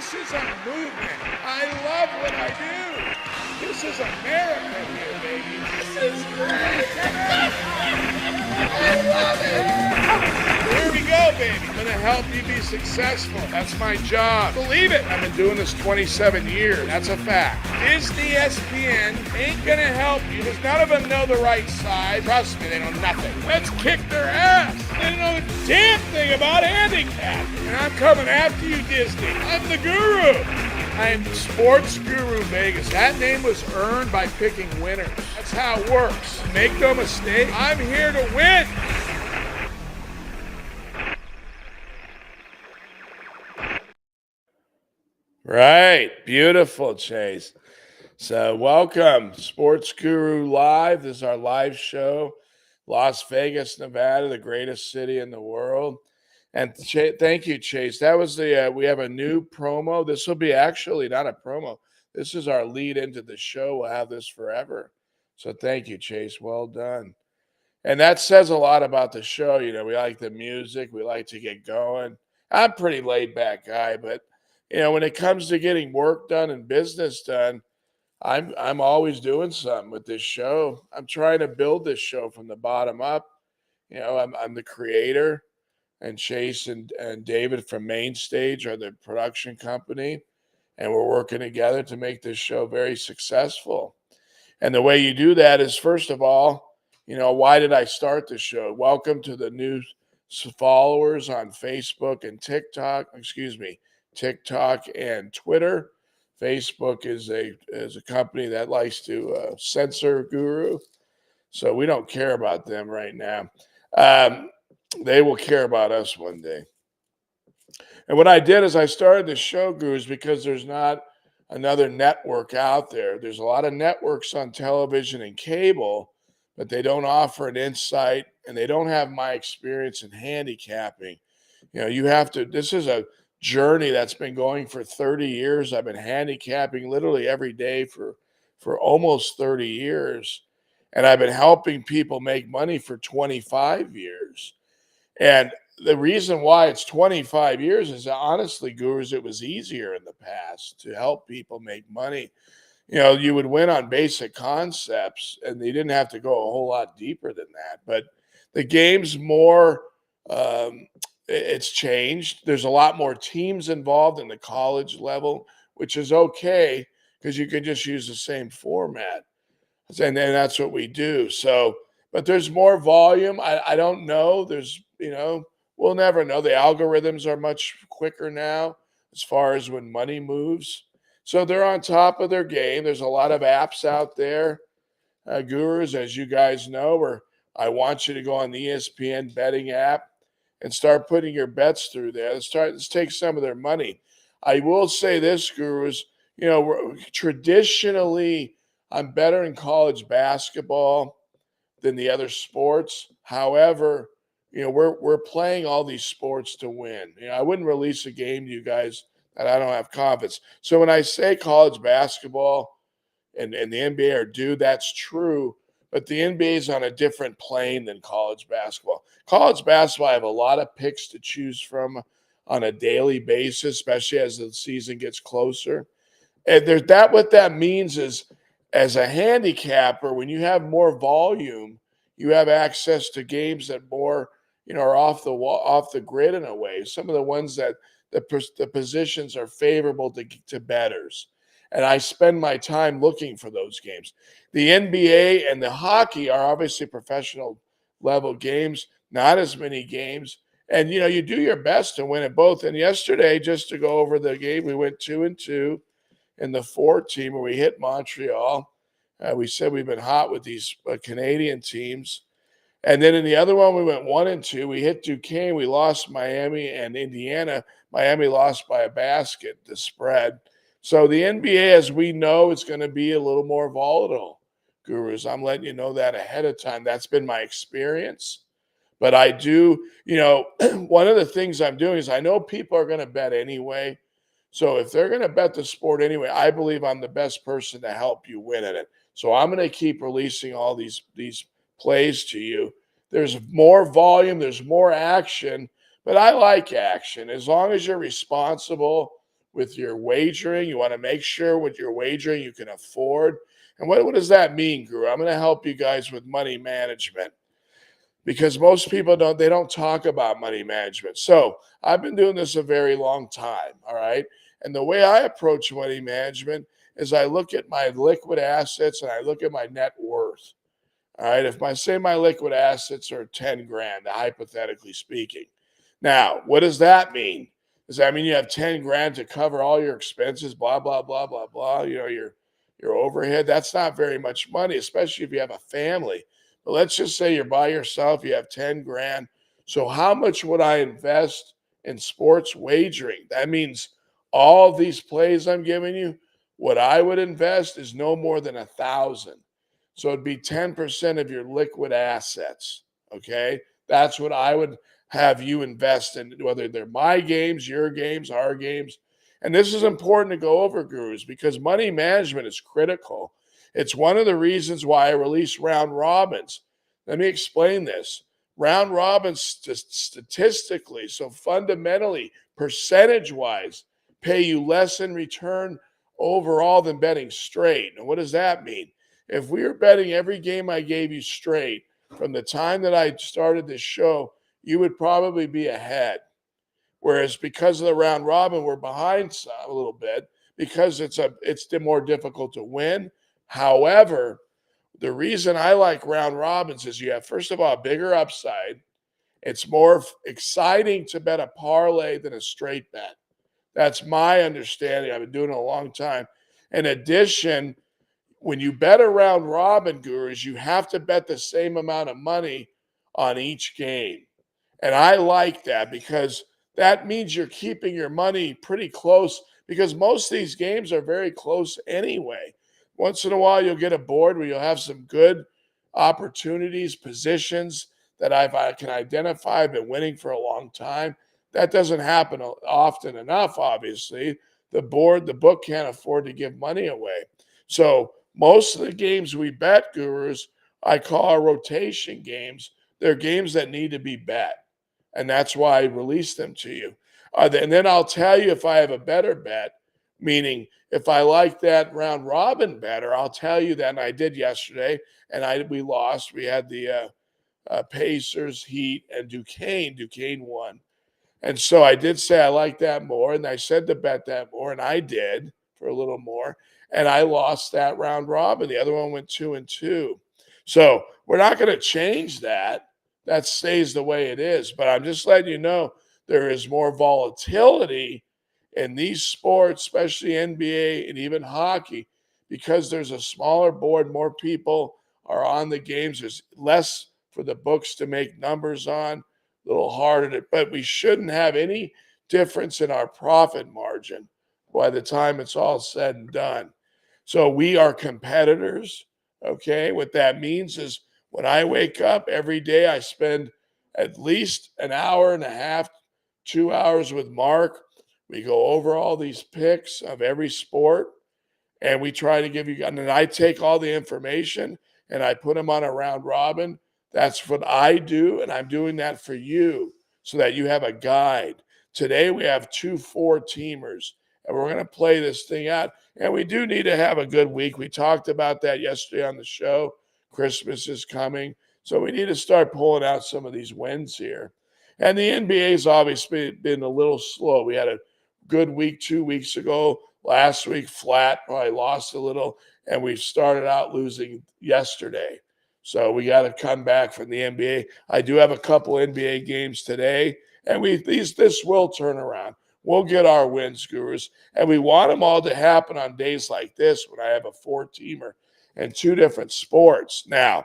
This is a movement. I love what I do. This is America here, baby. This is great. I love it. Here we go, baby. I'm going to help you be successful. That's my job. Believe it. I've been doing this 27 years. That's a fact. Disney ESPN ain't going to help you because none of them know the right side. Trust me, they know nothing. Let's kick their ass. They don't know a damn thing about handicap. And I'm coming after you, Disney. I'm the guru. I'm Sportsguru.vegas. That name was earned by picking winners. That's how it works. Make no mistake, I'm here to win. Right. Beautiful, Chase. So welcome, Sports Guru Live. This is our live show, Las Vegas, Nevada, the greatest city in the world. And thank you, Chase. That was we have a new promo. This will be actually not a promo. This is our lead into the show. We'll have this forever. So thank you, Chase. Well done. And that says a lot about the show. You know, we like the music. We like to get going. I'm a pretty laid back guy, but when it comes to getting work done and business done, I'm always doing something with this show. I'm trying to build this show from the bottom up. I'm the creator, and Chase and David from Main Stage are the production company, and we're working together to make this show very successful. And the way you do that is, first of all, why did I start the show? Welcome to the new followers on Facebook and TikTok. TikTok and Twitter. Facebook is a company that likes to censor Guru, so we don't care about them right now. They will care about us one day. And what I did is I started the show, Gurus, because there's not another network out there. There's a lot of networks on television and cable, but they don't offer an insight, and they don't have my experience in handicapping. You have to, this is a journey that's been going for 30 years. I've been handicapping literally every day for almost 30 years. And I've been helping people make money for 25 years. And the reason why it's 25 years is, honestly, Gurus, it was easier in the past to help people make money. You would win on basic concepts, and they didn't have to go a whole lot deeper than that. But the game's more, it's changed. There's a lot more teams involved in the college level, which is okay because you can just use the same format. And then that's what we do. So, but there's more volume. I don't know. We'll never know. The algorithms are much quicker now as far as when money moves. So they're on top of their game. There's a lot of apps out there, Gurus, as you guys know, where I want you to go on the ESPN betting app and start putting your bets through there. Let's take some of their money. I will say this, Gurus, traditionally, I'm better in college basketball than the other sports. However, we're playing all these sports to win. I wouldn't release a game to you guys that I don't have confidence. So when I say college basketball and the NBA are due, that's true. But the NBA is on a different plane than college basketball. College basketball, I have a lot of picks to choose from on a daily basis, especially as the season gets closer. And what that means is, as a handicapper, when you have more volume, you have access to games that more, are off the grid in a way. Some of the ones that the positions are favorable to bettors. And I spend my time looking for those games. The NBA and the hockey are obviously professional level games, not as many games. And, you do your best to win at both. And yesterday, just to go over the game, we went 2-2 in the 4 team where we hit Montreal. We said we've been hot with these Canadian teams. And then in the other one, we went 1-2. We hit Duquesne. We lost Miami and Indiana. Miami lost by a basket, the spread. So the NBA, as we know, is going to be a little more volatile, Gurus. I'm letting you know that ahead of time. That's been my experience. But I do, one of the things I'm doing is I know people are going to bet anyway. So if they're going to bet the sport anyway, I believe I'm the best person to help you win at it. So I'm going to keep releasing all these plays to you. There's more volume. There's more action. But I like action. As long as you're responsible, with your wagering. You want to make sure with your wagering you can afford. And what does that mean, Guru? I'm going to help you guys with money management because most people don't talk about money management. So I've been doing this a very long time, all right? And the way I approach money management is I look at my liquid assets and I look at my net worth. All right. If my liquid assets are 10 grand, hypothetically speaking. Now, what does that mean? Does that mean you have 10 grand to cover all your expenses, blah, blah, blah, blah, blah, your overhead? That's not very much money, especially if you have a family. But let's just say you're by yourself, you have 10 grand. So how much would I invest in sports wagering? That means all these plays I'm giving you, what I would invest is no more than 1,000. So it'd be 10% of your liquid assets. Okay. That's what I would have you invest in, whether they're my games, your games, our games. And this is important to go over, gurus, because money management is critical. It's one of the reasons why I release round robins. Let me explain this. Round robins statistically, so fundamentally, percentage wise, pay you less in return overall than betting straight. And what does that mean? If we were betting every game I gave you straight from the time that I started this show, you would probably be ahead. Whereas because of the round robin, we're behind a little bit because it's more difficult to win. However, the reason I like round robins is you have, first of all, a bigger upside. It's more exciting to bet a parlay than a straight bet. That's my understanding. I've been doing it a long time. In addition, when you bet a round robin, gurus, you have to bet the same amount of money on each game. And I like that because that means you're keeping your money pretty close because most of these games are very close anyway. Once in a while, you'll get a board where you'll have some good opportunities, positions that I can identify. I've been winning for a long time. That doesn't happen often enough, obviously. The book can't afford to give money away. So most of the games we bet, gurus, I call our rotation games. They're games that need to be bet. And that's why I release them to you. And then I'll tell you if I have a better bet, meaning if I like that round robin better, I'll tell you that. And I did yesterday, and we lost. We had the Pacers, Heat, and Duquesne. Duquesne won. And so I did say I like that more, and I said to bet that more, and I did for a little more. And I lost that round robin. The other one went 2-2. So we're not going to change that. That stays the way it is. But I'm just letting you know there is more volatility in these sports, especially NBA and even hockey, because there's a smaller board, more people are on the games. There's less for the books to make numbers on, a little harder, but we shouldn't have any difference in our profit margin by the time it's all said and done. So we are competitors. Okay. What that means is when I wake up every day, I spend at least an hour and a half, 2 hours with Mark. We go over all these picks of every sport and we try to give you, and then I take all the information and I put them on a round robin. That's what I do. And I'm doing that for you so that you have a guide. Today we have 2 4-teamers and we're going to play this thing out. And we do need to have a good week. We talked about that yesterday on the show. Christmas is coming. So we need to start pulling out some of these wins here. And the NBA's obviously been a little slow. We had a good week 2 weeks ago. Last week, flat, probably lost a little. And we started out losing yesterday. So we got to come back from the NBA. I do have a couple NBA games today. And this will turn around. We'll get our wins, gurus. And we want them all to happen on days like this when I have a 4-teamer and 2 different sports. Now,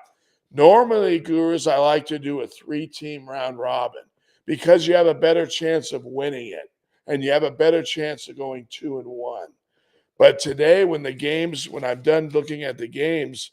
normally, gurus, I like to do a 3-team round robin because you have a better chance of winning it and you have a better chance of going 2-1. But today, when I'm done looking at the games,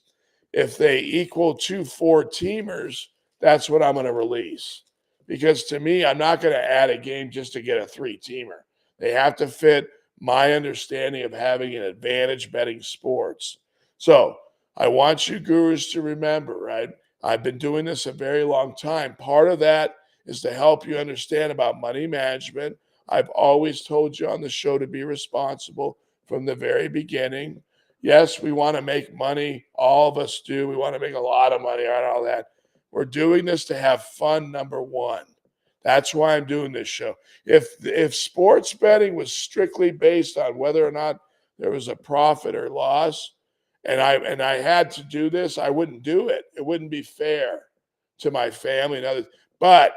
if they equal 2 4-teamers, that's what I'm going to release. Because to me, I'm not going to add a game just to get a 3-teamer. They have to fit my understanding of having an advantage betting sports. So I want you gurus to remember, right? I've been doing this a very long time. Part of that is to help you understand about money management. I've always told you on the show to be responsible from the very beginning. Yes, we want to make money. All of us do. We want to make a lot of money on all that. We're doing this to have fun, number one. That's why I'm doing this show. If sports betting was strictly based on whether or not there was a profit or loss, and I had to do this, I wouldn't do it. It wouldn't be fair to my family and others. But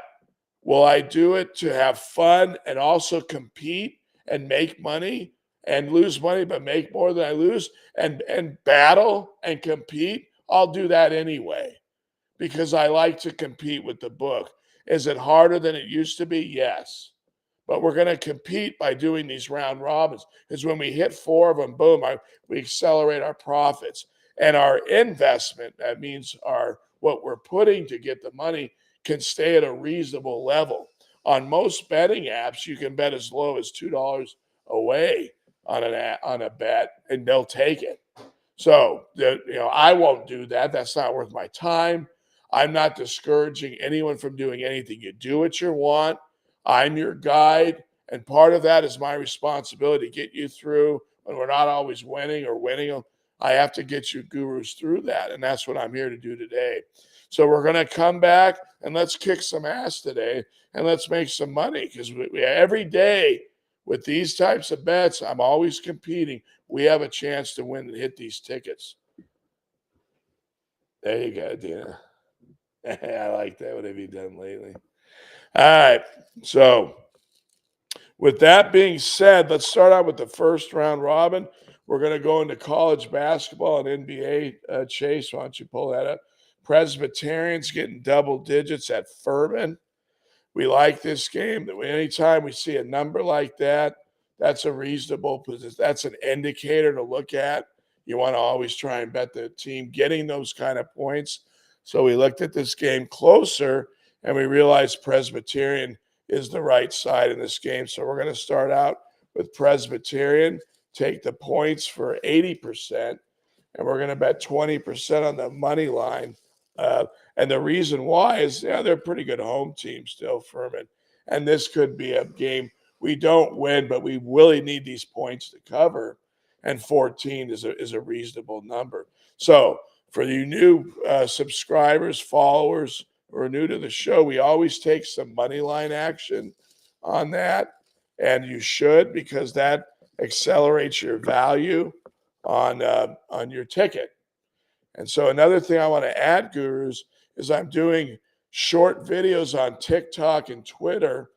will I do it to have fun and also compete and make money and lose money, but make more than I lose and battle and compete? I'll do that anyway because I like to compete with the book. Is it harder than it used to be? Yes. But we're going to compete by doing these round robins. Because when we hit 4 of them, boom, we accelerate our profits. And our investment, that means what we're putting to get the money, can stay at a reasonable level. On most betting apps, you can bet as low as $2 away on a bet, and they'll take it. So, I won't do that. That's not worth my time. I'm not discouraging anyone from doing anything. You do what you want. I'm your guide. And part of that is my responsibility to get you through when we're not always winning or winning. I have to get you gurus through that. And that's what I'm here to do today. So we're going to come back and let's kick some ass today and let's make some money because every day with these types of bets, I'm always competing. We have a chance to win and hit these tickets. There you go, Dina. I like that. What have you done lately? All right. So with that being said, let's start out with the first round robin. We're going to go into college basketball and NBA. Chase, why don't you pull that up? Presbyterian's getting double digits at Furman. We like this game. Anytime we see a number like that, that's a reasonable position. That's an indicator to look at. You want to always try and bet the team getting those kind of points. So we looked at this game closer, and we realized Presbyterian is the right side in this game. So we're going to start out with Presbyterian, take the points for 80%, and we're going to bet 20% on the money line. And the reason why is, they're a pretty good home team still, Furman. And this could be a game we don't win, but we really need these points to cover. And 14 is a reasonable number. So for you new subscribers, followers, who are new to the show, we always take some money line action on that. And you should, because that accelerates your value on your ticket. And so another thing I want to add, gurus, is I'm doing short videos on TikTok and Twitter,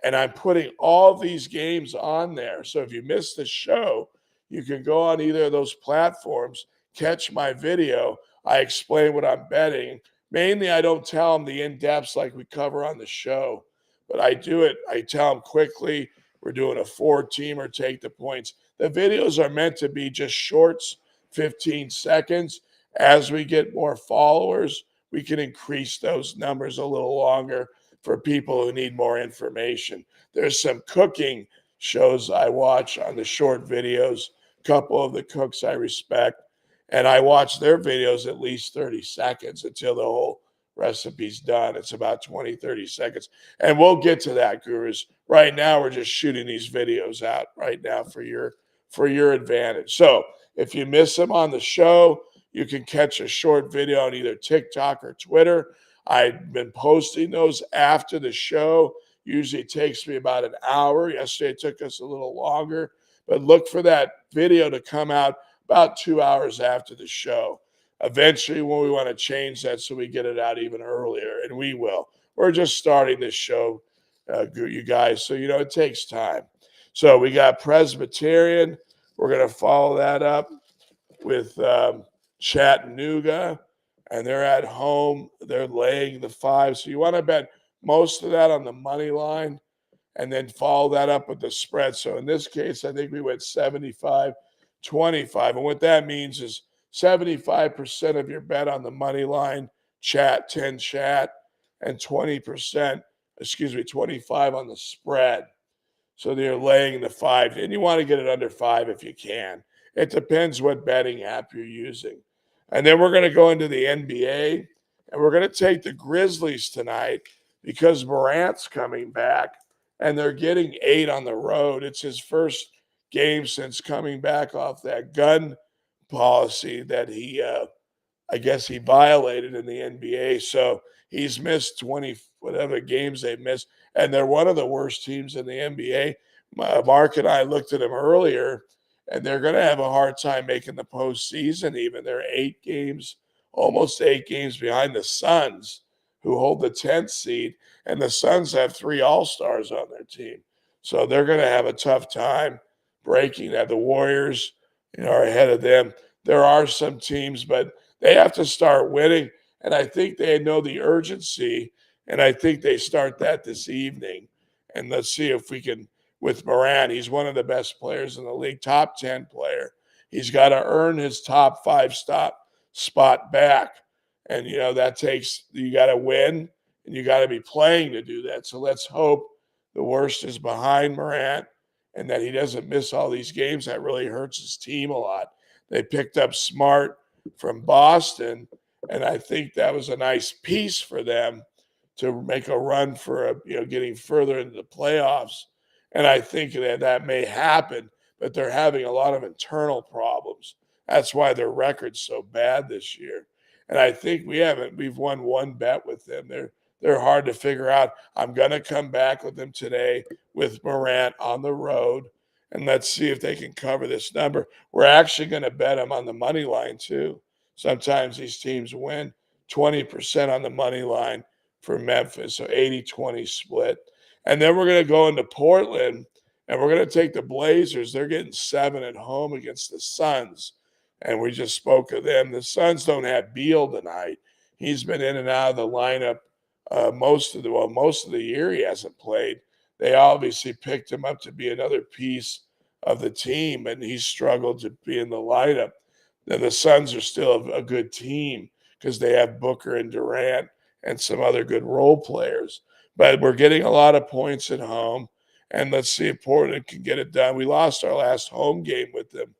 and I'm putting all these games on there. So if you missed the show, you can go on either of those platforms, catch my video. I explain what I'm betting. Mainly, I don't tell them the in-depths like we cover on the show, but I do it. I tell them quickly, we're doing a 4-teamer, take the points. The videos are meant to be just shorts, 15 seconds. As we get more followers, we can increase those numbers a little longer for people who need more information. There's some cooking shows I watch on the short videos, a couple of the cooks I respect, and I watch their videos at least 30 seconds until the whole recipe's done. It's about 20, 30 seconds. And we'll get to that, gurus. Right now, we're just shooting these videos out right now for your advantage. So if you miss them on the show, you can catch a short video on either TikTok or Twitter. I've been posting those after the show. Usually it takes me about an hour. Yesterday it took us a little longer, but look for that video to come out about 2 hours after the show. Eventually, when we want to change that so we get it out even earlier, and we will. We're just starting this show, you guys, so it takes time. So we got Presbyterian. We're going to follow that up with Chattanooga, and they're at home. They're laying the 5. So you want to bet most of that on the money line and then follow that up with the spread. So in this case, I think we went 75-25. And what that means is 75% of your bet on the money line, 10 chat, and 25 on the spread. So they're laying the 5. And you want to get it under 5 if you can. It depends what betting app you're using. And then we're going to go into the NBA, and we're going to take the Grizzlies tonight because Morant's coming back. and they're getting 8 on the road. It's his first game since coming back off that gun policy that I guess he violated in the NBA. So he's missed 20 whatever games they've missed, and they're one of the worst teams in the NBA. Mark and I looked at them earlier, and they're going to have a hard time making the postseason. Even they're 8 games, almost 8 games behind the Suns, who hold the 10th seed, and the Suns have 3 All-Stars on their team, so they're going to have a tough time breaking that. The Warriors, are ahead of them. There are some teams, but they have to start winning, and I think they know the urgency, and I think they start that this evening. And let's see if we can, with Morant, he's one of the best players in the league, top 10 player. He's got to earn his top 5 spot back. And, that takes, you got to win, and you got to be playing to do that. So let's hope the worst is behind Morant and that he doesn't miss all these games. That really hurts his team a lot. They picked up Smart from Boston, and I think that was a nice piece for them to make a run for getting further into the playoffs. And I think that may happen, but they're having a lot of internal problems. That's why their record's so bad this year. And I think we've won one bet with them. They're hard to figure out. I'm going to come back with them today with Morant on the road, and let's see if they can cover this number. We're actually going to bet them on the money line too. Sometimes these teams win 20% on the money line for Memphis, so 80-20 split. And then we're going to go into Portland, and we're going to take the Blazers. They're getting 7 at home against the Suns, and we just spoke of them. The Suns don't have Beal tonight. He's been in and out of the lineup most of the year. He hasn't played. They obviously picked him up to be another piece of the team, and he's struggled to be in the lineup. Now, the Suns are still a good team because they have Booker and Durant and some other good role players. But we're getting a lot of points at home, and let's see if Portland can get it done. We lost our last home game with them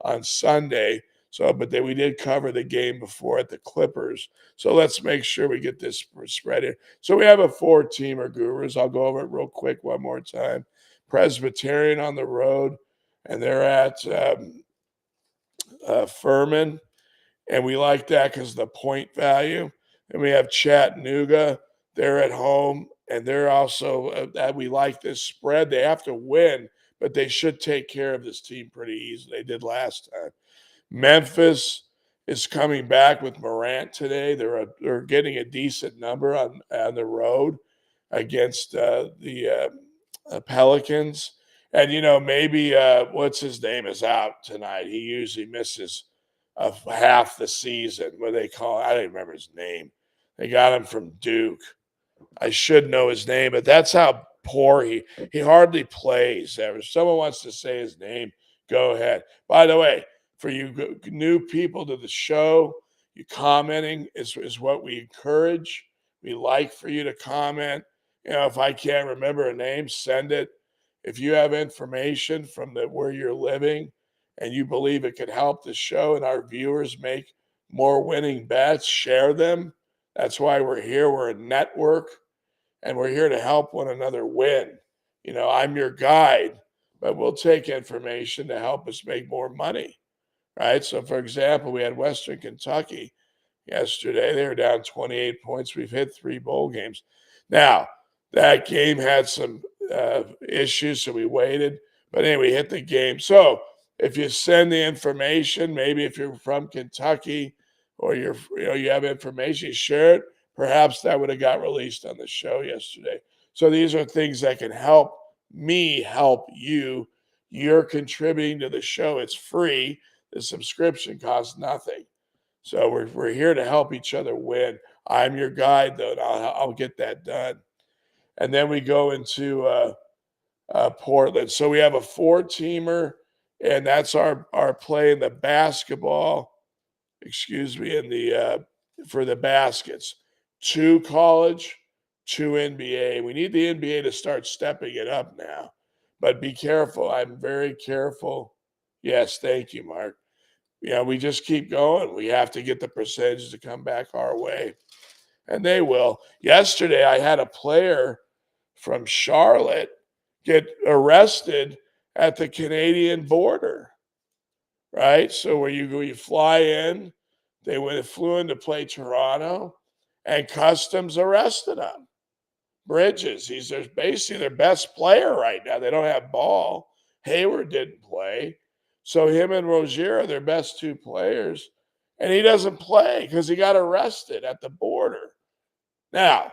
on Sunday, but we did cover the game before at the Clippers. So let's make sure we get this spread in. So we have a 4-teamer, Gurus. I'll go over it real quick one more time. Presbyterian on the road, and they're at Furman, and we like that because of the point value. And we have Chattanooga. They're at home, and they're also we like this spread. They have to win, but they should take care of this team pretty easily. They did last time. Memphis is coming back with Morant today. They're getting a decent number on the road against the Pelicans. And, maybe what's his name is out tonight. He usually misses half the season. What do they call it? I don't remember his name. They got him from Duke. I should know his name, but that's how poor he hardly plays. If someone wants to say his name, go ahead. By the way, for you new people to the show, you commenting is what we encourage. We like for you to comment. If I can't remember a name, send it. If you have information from where you're living and you believe it could help the show and our viewers make more winning bets, share them. That's why we're here. We're a network, and we're here to help one another win. I'm your guide, but we'll take information to help us make more money, right? So, for example, we had Western Kentucky yesterday. They were down 28 points. We've hit 3 bowl games. Now, that game had some issues, so we waited. But anyway, we hit the game. So if you send the information, maybe if you're from Kentucky or you have information, you share it. Perhaps that would have got released on the show yesterday. So these are things that can help me help you. You're contributing to the show. It's free. The subscription costs nothing. So we're here to help each other win. I'm your guide, though, and I'll get that done. And then we go into Portland. So we have a 4-teamer, and that's our play in the basketball. In the for the baskets. 2 college, 2 NBA. We need the NBA to start stepping it up now. But be careful. I'm very careful. Yes, thank you, Mark. We just keep going. We have to get the percentages to come back our way. And they will. Yesterday, I had a player from Charlotte get arrested at the Canadian border, right? So where you fly in, flew in to play Toronto, and customs arrested him. Bridges, basically their best player right now. They don't have ball. Hayward didn't play. So him and Rozier are their best two players. And he doesn't play because he got arrested at the border. Now,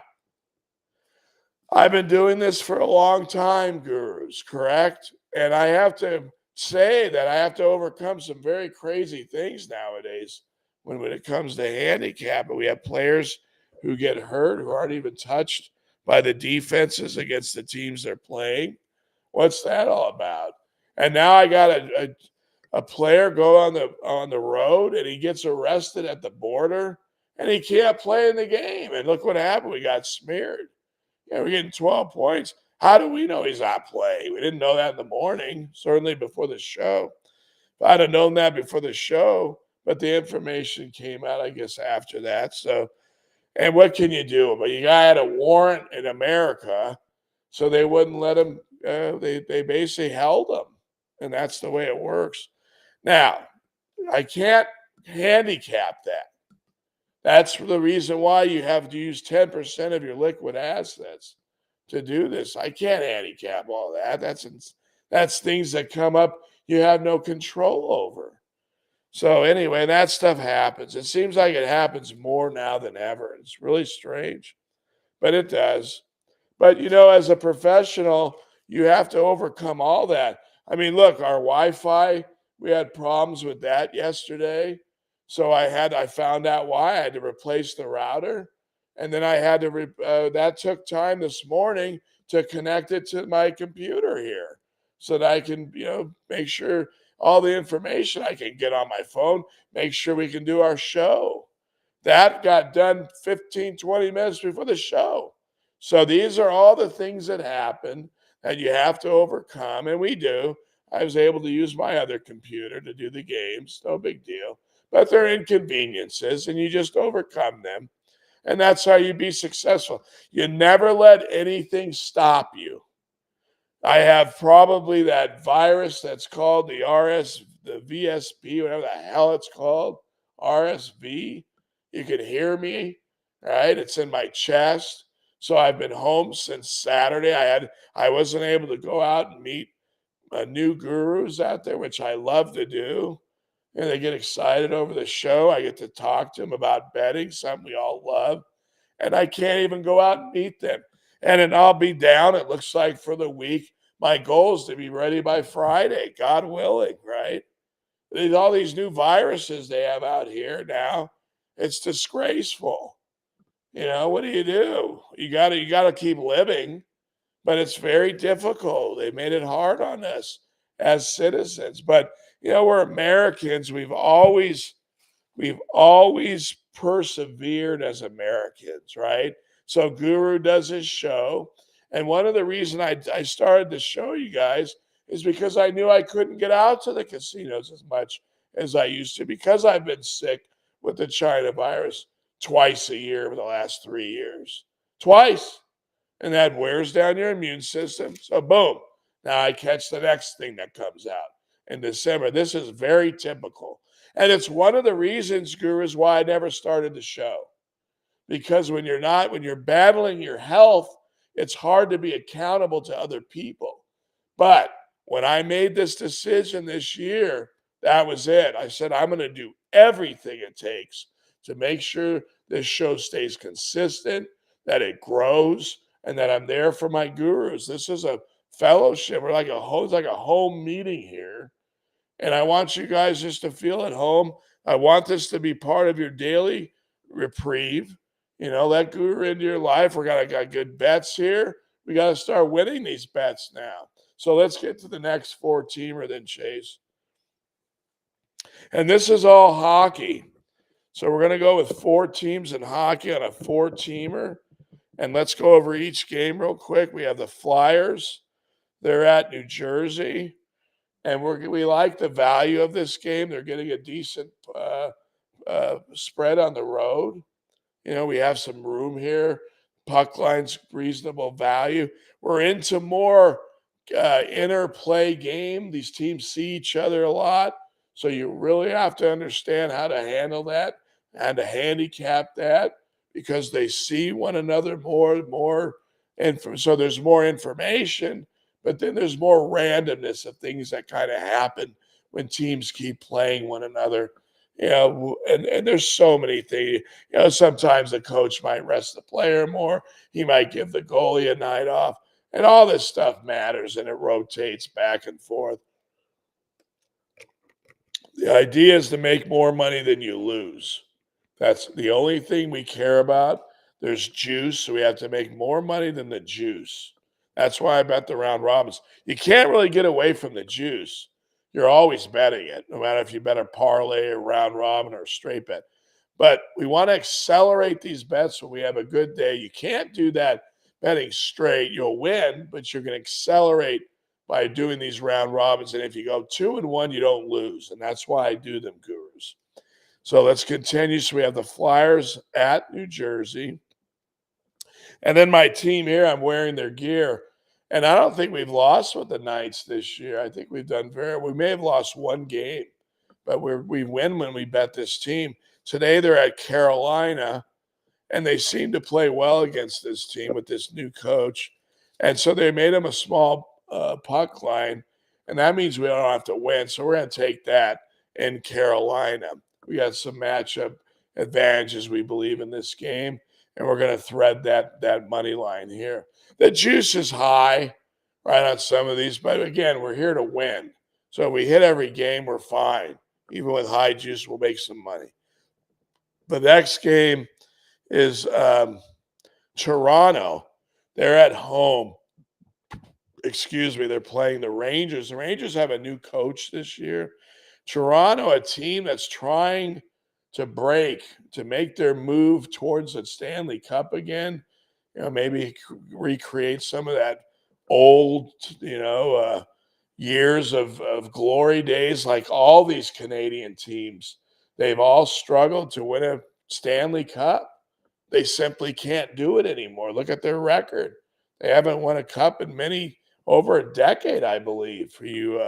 I've been doing this for a long time, gurus, correct? And I have to say that I have to overcome some very crazy things nowadays when it comes to handicap. And we have players who get hurt who aren't even touched by the defenses against the teams they're playing. What's that all about? And now I got a player go on the road and he gets arrested at the border and he can't play in the game. And look what happened. We got smeared. Yeah, we're getting 12 points. How do we know he's not playing? We didn't know that in the morning, certainly before the show. If I'd have known that before the show, but the information came out, I guess, after that. So, and what can you do? But you got a warrant in America, so they wouldn't let him. They basically held him, and that's the way it works. Now, I can't handicap that. That's the reason why you have to use 10% of your liquid assets to do this. I can't handicap all that. That's things that come up you have no control over. So anyway, that stuff happens. It seems like it happens more now than ever. It's really strange, but it does. But as a professional, you have to overcome all that. I mean, look, our Wi-Fi, we had problems with that yesterday. So I found out why. I had to replace the router. And then I had to, that took time this morning to connect it to my computer here so that I can, make sure all the information I can get on my phone, make sure we can do our show. That got done 15, 20 minutes before the show. So these are all the things that happen that you have to overcome, and we do. I was able to use my other computer to do the games, no big deal. But they're inconveniences, and you just overcome them. And that's how you be successful. You never let anything stop you. I have probably that virus that's called the VSP, whatever the hell it's called, RSV. You can hear me, right? It's in my chest. So I've been home since Saturday. I wasn't able to go out and meet new gurus out there, which I love to do. And they get excited over the show. I get to talk to them about betting, something we all love. And I can't even go out and meet them. And then I'll be down, it looks like, for the week. My goal is to be ready by Friday, God willing, right? There's all these new viruses they have out here now. It's disgraceful. What do? You gotta keep living, but it's very difficult. They made it hard on us as citizens. But we're Americans. We've always persevered as Americans, right? So Guru does his show. And one of the reasons I started to show you guys is because I knew I couldn't get out to the casinos as much as I used to because I've been sick with the China virus twice a year over the last 3 years. Twice. And that wears down your immune system. So boom, now I catch the next thing that comes out in December. This is very typical. And it's one of the reasons, gurus, why I never started the show. Because when you're battling your health, it's hard to be accountable to other people. But when I made this decision this year, that was it. I said, I'm going to do everything it takes to make sure this show stays consistent, that it grows, and that I'm there for my gurus. This is a fellowship. We're it's like a home meeting here. And I want you guys just to feel at home. I want this to be part of your daily reprieve. Let Guru into your life. Got good bets here. We got to start winning these bets now. So let's get to the next four-teamer then, Chase. And this is all hockey. So we're going to go with 4 teams in hockey on a 4-teamer. And let's go over each game real quick. We have the Flyers. They're at New Jersey. And we like the value of this game. They're getting a decent spread on the road. We have some room here. Puck line's reasonable value. We're into more interplay game. These teams see each other a lot. So you really have to understand how to handle that and to handicap that because they see one another more. And so there's more information, but then there's more randomness of things that kind of happen when teams keep playing one another. And there's so many things. Sometimes the coach might rest the player more. He might give the goalie a night off. And all this stuff matters and it rotates back and forth. The idea is to make more money than you lose. That's the only thing we care about. There's juice, so we have to make more money than the juice. That's why I bet the round robins. You can't really get away from the juice. You're always betting it, no matter if you bet a parlay or round robin or a straight bet. But we want to accelerate these bets when we have a good day. You can't do that betting straight. You'll win, but you're going to accelerate by doing these round robins. And if you go 2-1, you don't lose. And that's why I do them, gurus. So let's continue. So we have the Flyers at New Jersey. And then my team here, I'm wearing their gear. And I don't think we've lost with the Knights this year. I think we've done we may have lost one game, but we win when we bet this team. Today they're at Carolina, and they seem to play well against this team with this new coach. And so they made them a small puck line, and that means we don't have to win. So we're going to take that in Carolina. We got some matchup advantages, we believe, in this game, and we're going to thread that money line here. The juice is high, right, on some of these, but again, we're here to win. So if we hit every game, we're fine. Even with high juice, we'll make some money. The next game is Toronto. They're at home. They're playing the Rangers. The Rangers have a new coach this year. Toronto, a team that's trying to make their move towards the Stanley Cup again. Maybe recreate some of that old, years of glory days like all these Canadian teams. They've all struggled to win a Stanley Cup. They simply can't do it anymore. Look at their record. They haven't won a cup in over a decade, I believe, for you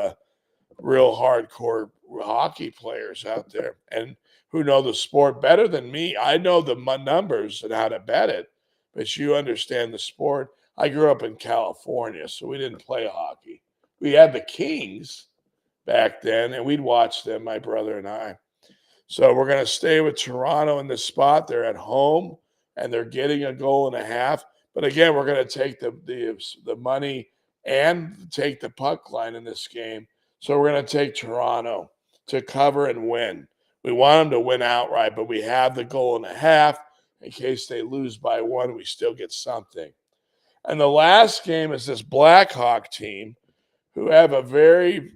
real hardcore hockey players out there and who know the sport better than me. I know the numbers and how to bet it, but you understand the sport. I grew up in California, so we didn't play hockey. We had the Kings back then, and we'd watch them, my brother and I. So we're going to stay with Toronto in this spot. They're at home, and they're getting a goal and a half. But again, we're going to take the money and take the puck line in this game. So we're going to take Toronto to cover and win. We want them to win outright, but we have the goal and a half. In case they lose by one, we still get something. And the last game is this Blackhawk team who have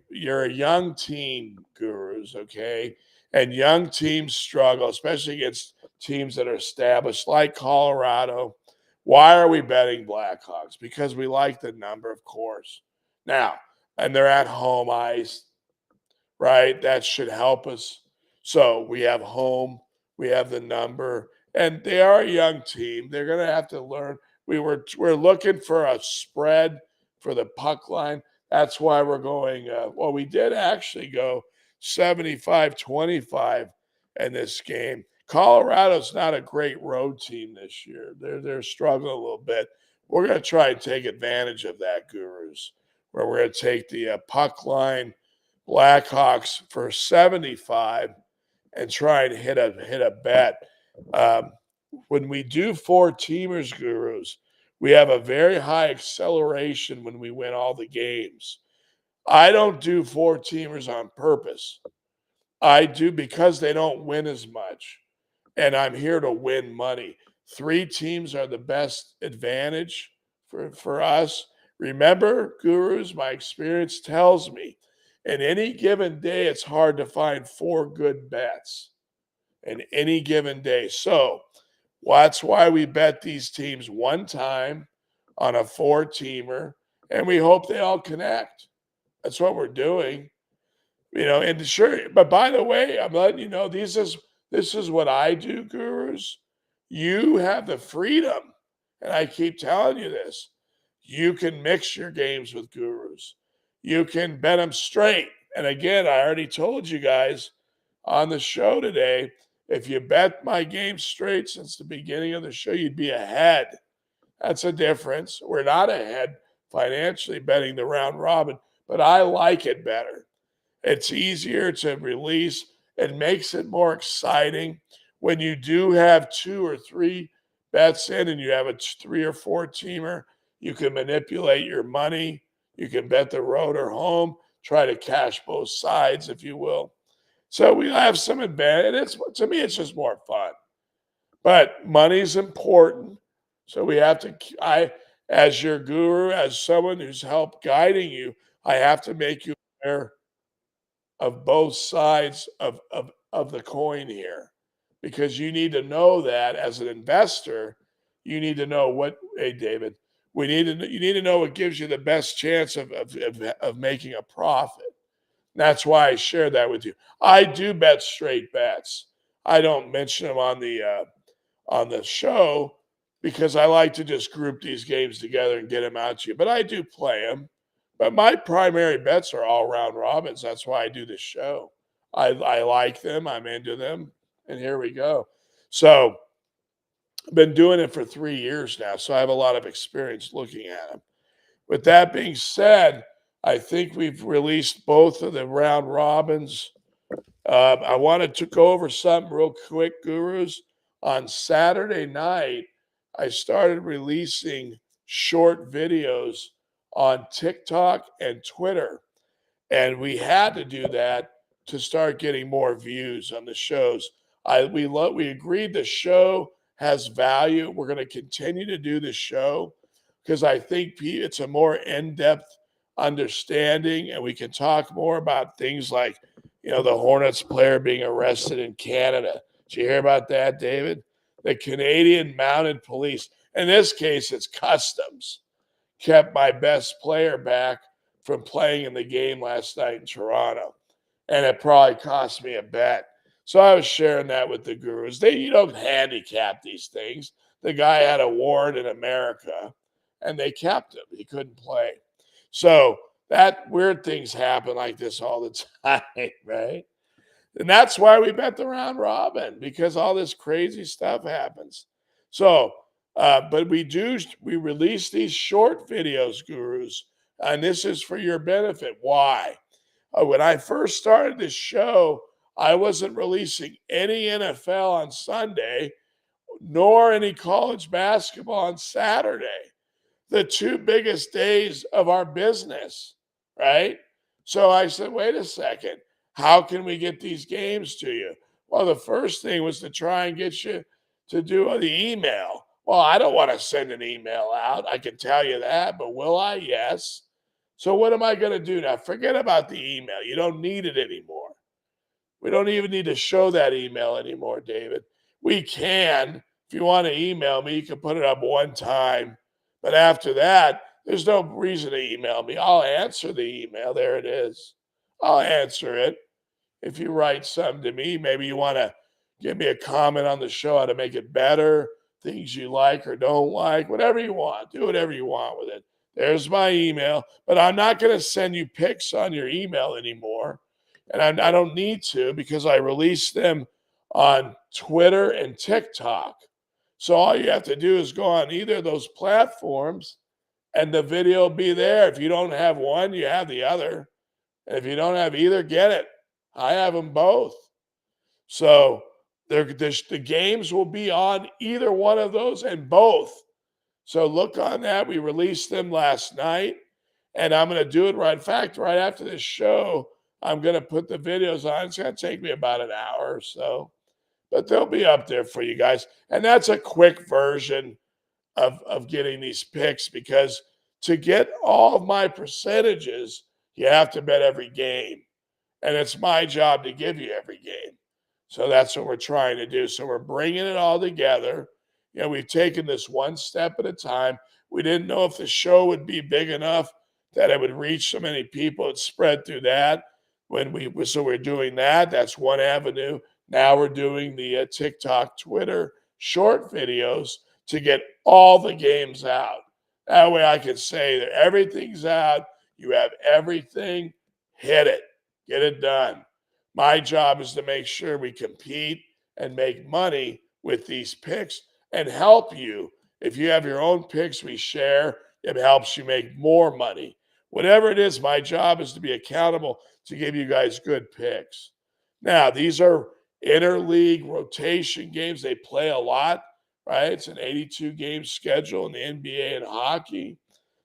you're a young team, gurus, okay? And young teams struggle, especially against teams that are established like Colorado. Why are we betting Blackhawks? Because we like the number, of course. Now, and they're at home ice, right? That should help us. So we have home, we have the number, and they are a young team. They're going to have to learn. We're looking for a spread for the puck line. That's why we're going. We did actually go 75-25 in this game. Colorado's not a great road team this year. They're struggling a little bit. We're going to try and take advantage of that, gurus, where we're going to take the puck line Blackhawks for 75 and try and hit a bet. When we do four teamers, gurus, we have a very high acceleration when we win all the games. I don't do four teamers on purpose. I do because they don't win as much. And I'm here to win money. Three teams are the best advantage for us. Remember, gurus, my experience tells me in any given day, it's hard to find four good bets in any given day. So that's why we bet these teams one time on a four-teamer, and we hope they all connect. That's what we're doing. And sure, but by the way, I'm letting you know this is what I do, gurus. You have the freedom, and I keep telling you this. You can mix your games with gurus. You can bet them straight. And again, I already told you guys on the show today, if you bet my game straight since the beginning of the show, you'd be ahead. That's a difference. We're not ahead financially betting the round robin, but I like it better. It's easier to release. It makes it more exciting. When you do have 2 or 3 bets in and you have a 3 or 4 teamer, you can manipulate your money. You can bet the road or home, try to cash both sides, if you will. So we have some advantage. To me, it's just more fun. But money's important. So we have to, as your guru, as someone who's helped guiding you, I have to make you aware of both sides of the coin here, because you need to know that as an investor, you need to know what, hey, David, you need to know what gives you the best chance of making a profit. That's why I share that with you. I do bet straight bets. I don't mention them on the show because I like to just group these games together and get them out to you. But I do play them. But my primary bets are all round robins. That's why I do this show. I like them. I'm into them. And here we go. So I've been doing it for 3 years now. So I have a lot of experience looking at them. With that being said, I think we've released both of the round robins. I wanted to go over something real quick, gurus. On Saturday night, I started releasing short videos on TikTok and Twitter. And we had to do that to start getting more views on the shows. We agreed the show has value. We're going to continue to do the show because I think it's a more in-depth understanding, and we can talk more about things like, the Hornets player being arrested in Canada. Did you hear about that, David? The Canadian Mounted Police, in this case, it's Customs, kept my best player back from playing in the game last night in Toronto. And it probably cost me a bet. So I was sharing that with the gurus. You don't handicap these things. The guy had a warrant in America and they kept him. He couldn't play. So that weird things happen like this all the time, right? And that's why we bet the round robin, because all this crazy stuff happens. So, but we release these short videos, gurus, and this is for your benefit. Why? When I first started this show, I wasn't releasing any NFL on Sunday, nor any college basketball on Saturday, the 2 biggest days of our business, right? So I said, wait a second, how can we get these games to you? Well, the first thing was to try and get you to do the email. Well, I don't want to send an email out. I can tell you that, but will I? Yes. So what am I going to do now? Forget about the email. You don't need it anymore. We don't even need to show that email anymore, David. We can. If you want to email me, you can put it up one time. But after that, there's no reason to email me. I'll answer the email. There it is. I'll answer it. If you write something to me, maybe you want to give me a comment on the show, how to make it better, things you like or don't like, whatever you want. Do whatever you want with it. There's my email. But I'm not going to send you pics on your email anymore. And I don't need to, because I release them on Twitter and TikTok. So all you have to do is go on either of those platforms and the video will be there. If you don't have one, you have the other. And if you don't have either, get it. I have them both. So the games will be on either one of those and both. So look on that. We released them last night, and I'm going to do it right. In fact, right after this show, I'm going to put the videos on. It's going to take me about an hour or so, but they'll be up there for you guys. And that's a quick version of getting these picks, because to get all of my percentages, you have to bet every game. And it's my job to give you every game. So that's what we're trying to do. So we're bringing it all together. We've taken this one step at a time. We didn't know if the show would be big enough that it would reach so many people and spread through that. So we're doing that. That's one avenue. Now we're doing the TikTok, Twitter short videos to get all the games out. That way I can say that everything's out. You have everything. Hit it. Get it done. My job is to make sure we compete and make money with these picks and help you. If you have your own picks, we share. It helps you make more money. Whatever it is, my job is to be accountable to give you guys good picks. Now, these are interleague rotation games. They play a lot, right? It's an 82 game schedule in the NBA and hockey.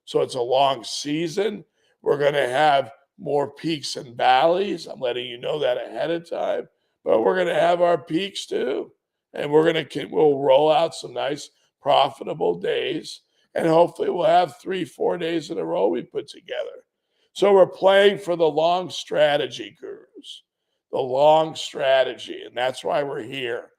So it's a long season. We're going to have more peaks and valleys. I'm letting you know that ahead of time. But we're going to have our peaks too. And we'll roll out some nice profitable days. And hopefully we'll have 3-4 days in a row we put together. So we're playing for the long strategy, gurus. The long strategy. And that's why we're here.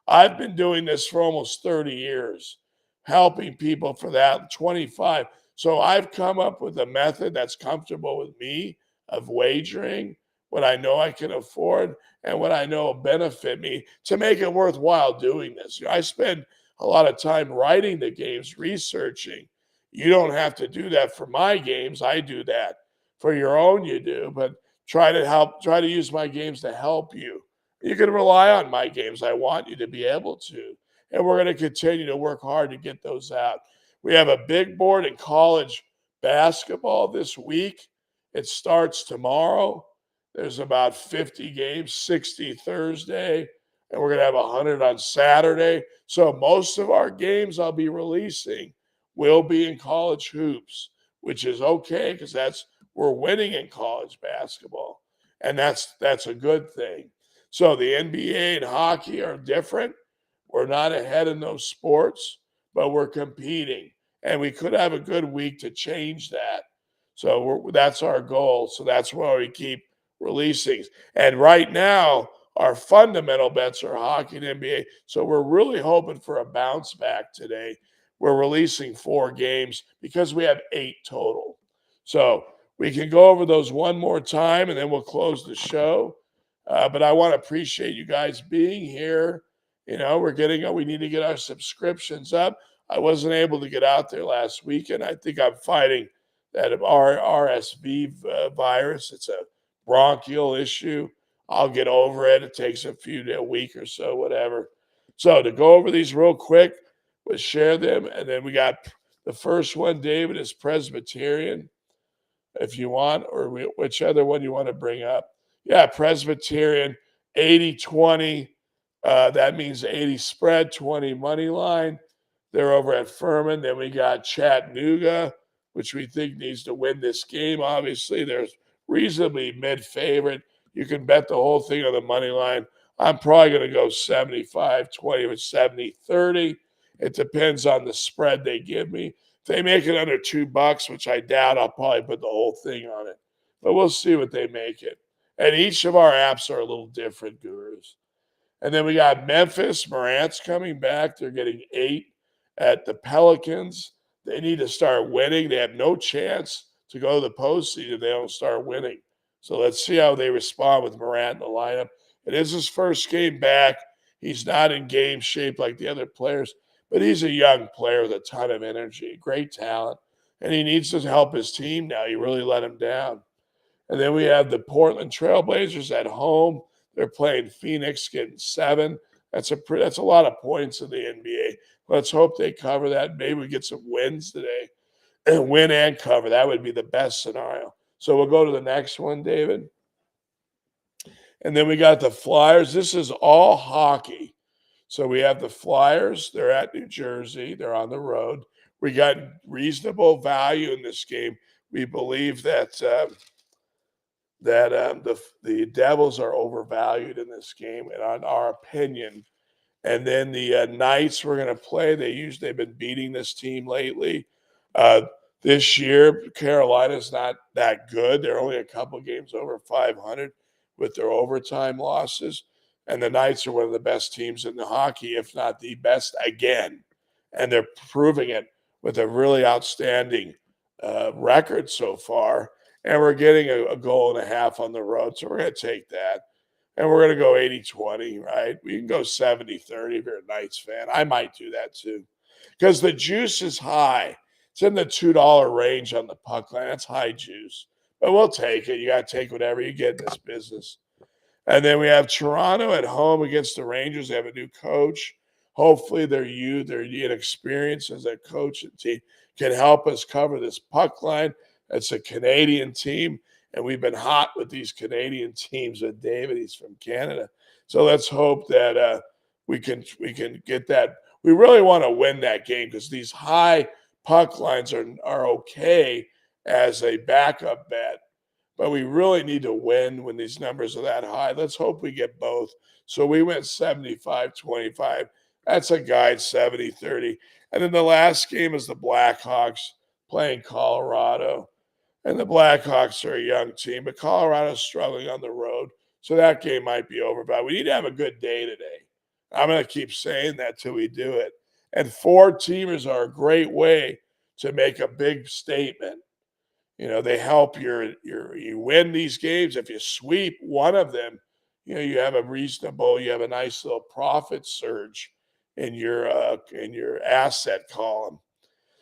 I've been doing this for almost 30 years, helping people for that 25. So I've come up with a method that's comfortable with me of wagering what I know I can afford and what I know will benefit me to make it worthwhile doing this. I spend a lot of time writing the games, researching. You don't have to do that for my games. I do that. For your own, you do, but try to use my games to help you. You can rely on my games. I want you to be able to. And we're going to continue to work hard to get those out. We have a big board in college basketball this week. It starts tomorrow. There's about 50 games, 60 Thursday, and we're going to have 100 on Saturday. So most of our games I'll be releasing will be in college hoops, which is okay because we're winning in college basketball, and that's a good thing. So the NBA and hockey are different. We're not ahead in those sports, but we're competing, and we could have a good week to change that. So that's our goal. So that's why we keep releasing. And right now, our fundamental bets are hockey and NBA. So we're really hoping for a bounce back today. We're releasing 4 games because we have 8 total. So we can go over those one more time and then we'll close the show. But I want to appreciate you guys being here. We need to get our subscriptions up. I wasn't able to get out there last weekend. I think I'm fighting that RSV virus. It's a bronchial issue. I'll get over it. It takes a week or so, whatever. So to go over these real quick, we'll share them. And then we got the first one, David, is Presbyterian, if you want, or which other one you want to bring up. Yeah, Presbyterian, 80-20. That means 80 spread, 20 money line. They're over at Furman. Then we got Chattanooga, which we think needs to win this game. Obviously, they're reasonably mid-favorite. You can bet the whole thing on the money line. I'm probably going to go 75-20 or 70-30. It depends on the spread they give me. If they make it under $2, which I doubt, I'll probably put the whole thing on it. But we'll see what they make it. And each of our apps are a little different, gurus. And then we got Memphis. Morant's coming back. They're getting 8 at the Pelicans. They need to start winning. They have no chance to go to the postseason if they don't start winning. So let's see how they respond with Morant in the lineup. It is his first game back. He's not in game shape like the other players, but he's a young player with a ton of energy, great talent, and he needs to help his team now. You really let him down. And then we have the Portland Trailblazers at home. They're playing Phoenix, getting 7. That's a lot of points in the NBA. Let's hope they cover that. Maybe we get some wins today. Win and cover. That would be the best scenario. So we'll go to the next one, David. And then we got the Flyers. This is all hockey. So we have the Flyers. They're at New Jersey. They're on the road. We got reasonable value in this game. We believe that the Devils are overvalued in this game, and on our opinion. And then the Knights we're going to play. They've been beating this team lately. This year, Carolina's not that good. They're only a couple games over 500 with their overtime losses. And the Knights are one of the best teams in the hockey, if not the best again. And they're proving it with a really outstanding record so far. And we're getting a goal and a half on the road. So we're going to take that. And we're going to go 80-20, right? We can go 70-30 if you're a Knights fan. I might do that too. Because the juice is high. It's in the $2 range on the puck line. That's high juice, but we'll take it. You got to take whatever you get in this business. And then we have Toronto at home against the Rangers. They have a new coach. Hopefully, their inexperience as a coach and team can help us cover this puck line. It's a Canadian team, and we've been hot with these Canadian teams with David. He's from Canada. So let's hope that we can get that. We really want to win that game because these high puck lines are okay as a backup bet. But we really need to win when these numbers are that high. Let's hope we get both. So we went 75-25. That's a guide 70-30. And then the last game is the Blackhawks playing Colorado. And the Blackhawks are a young team, but Colorado's struggling on the road. So that game might be over. But we need to have a good day today. I'm going to keep saying that till we do it. And 4-teamers are a great way to make a big statement. They help you win these games. If you sweep one of them, you have a nice little profit surge in your asset column.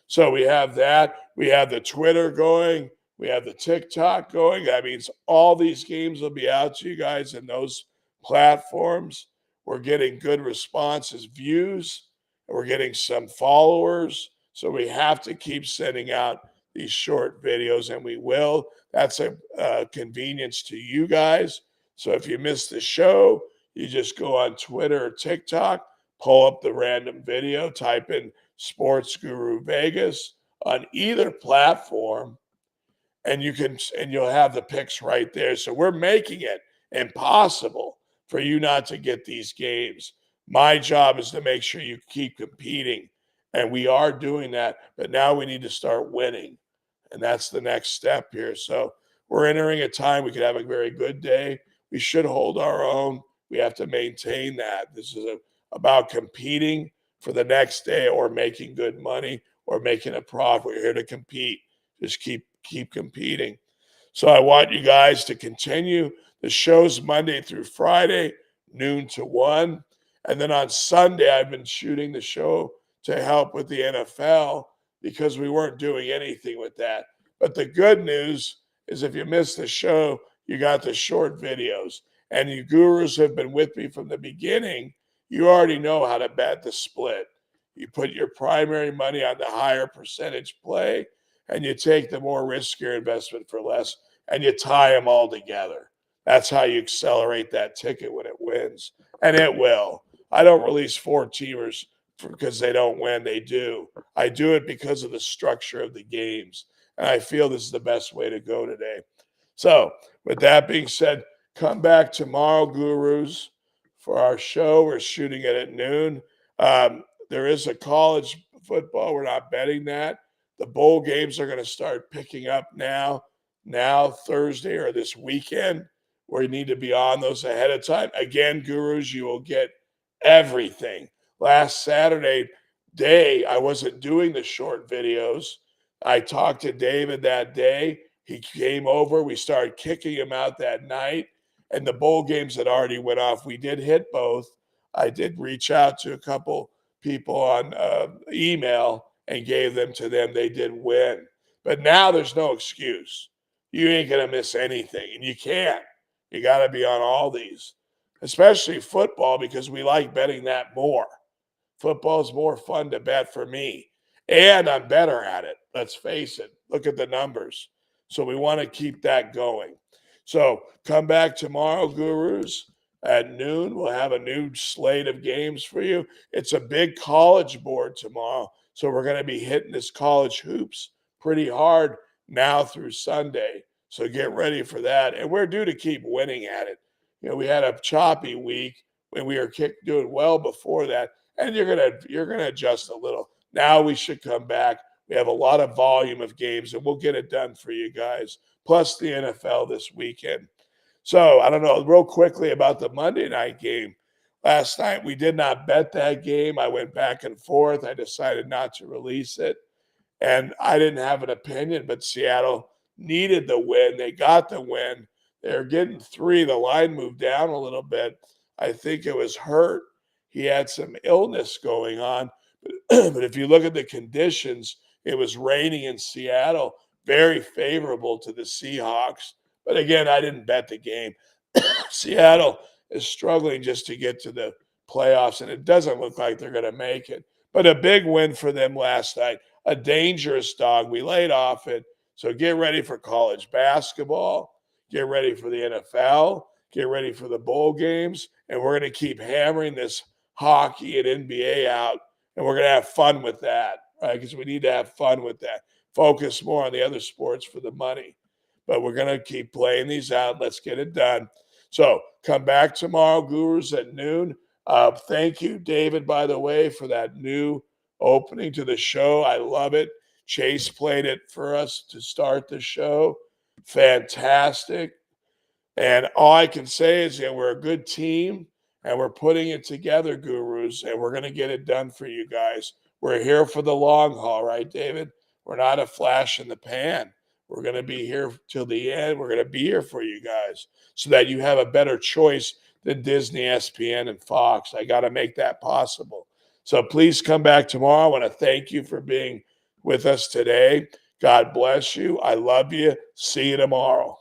So we have that. We have the Twitter going. We have the TikTok going. That means all these games will be out to you guys in those platforms. We're getting good responses, views, and we're getting some followers. So we have to keep sending out these short videos, and we will. That's a convenience to you guys. So if you miss the show, you just go on Twitter or TikTok, pull up the random video, type in Sportsguru.vegas on either platform, and you'll have the picks right there. So we're making it impossible for you not to get these games. My job is to make sure you keep competing, and we are doing that, but now we need to start winning. And that's the next step here. So we're entering a time we could have a very good day. We should hold our own. We have to maintain that. This is about competing for the next day or making good money or making a profit. We're here to compete. Just keep competing. So I want you guys to continue. The show's Monday through Friday, noon to 1. And then on Sunday, I've been shooting the show to help with the NFL because we weren't doing anything with that. But the good news is if you missed the show, you got the short videos. And you gurus have been with me from the beginning. You already know how to bet the split. You put your primary money on the higher percentage play, and you take the more riskier investment for less, and you tie them all together. That's how you accelerate that ticket when it wins. And it will. I don't release 4-teamers because they don't win. They do. I do it because of the structure of the games. And I feel this is the best way to go today. So with that being said, come back tomorrow, gurus, for our show. We're shooting it at noon. There is a college football. We're not betting that. The bowl games are going to start picking up now Thursday or this weekend, where you need to be on those ahead of time. Again, gurus, you will get everything. Last Saturday day, I wasn't doing the short videos. I talked to David that day. He came over. We started kicking him out that night. And the bowl games had already went off. We did hit both. I did reach out to a couple people on email and gave them to them. They did win. But now there's no excuse. You ain't going to miss anything. And you can't. You got to be on all these, especially football, because we like betting that more. Football is more fun to bet for me. And I'm better at it. Let's face it. Look at the numbers. So we want to keep that going. So come back tomorrow, gurus, at noon. We'll have a new slate of games for you. It's a big college board tomorrow. So we're going to be hitting this college hoops pretty hard now through Sunday. So get ready for that. And we're due to keep winning at it. We had a choppy week when we were doing well before that. And you're gonna adjust a little. Now we should come back. We have a lot of volume of games, and we'll get it done for you guys. Plus the NFL this weekend. So I don't know, real quickly about the Monday night game. Last night we did not bet that game. I went back and forth. I decided not to release it, and I didn't have an opinion. But Seattle needed the win. They got the win. They're getting 3. The line moved down a little bit. I think it was Hurt. He had some illness going on. But if you look at the conditions, It was raining in Seattle, very favorable to the Seahawks. But again, I didn't bet the game. Seattle is struggling just to get to the playoffs, and it doesn't look like they're going to make it. But a big win for them last night. A dangerous dog. We laid off it. So get ready for college basketball. Get ready for the NFL. Get ready for the bowl games. And we're going to keep hammering this hockey and NBA out. And we're going to have fun with that, right? Because we need to have fun with that. Focus more on the other sports for the money. But we're going to keep playing these out. Let's get it done. So come back tomorrow, Gurus, at noon. Thank you, David, by the way, for that new opening to the show. I love it. Chase played it for us to start the show. Fantastic. And all I can say is that we're a good team and we're putting it together, Gurus, and we're going to get it done for you guys. We're here for the long haul, right, David? We're not a flash in the pan. We're going to be here till the end. We're going to be here for you guys so that you have a better choice than Disney, ESPN, and Fox. I got to make that possible. So please come back tomorrow. I want to thank you for being with us today. God bless you. I love you. See you tomorrow.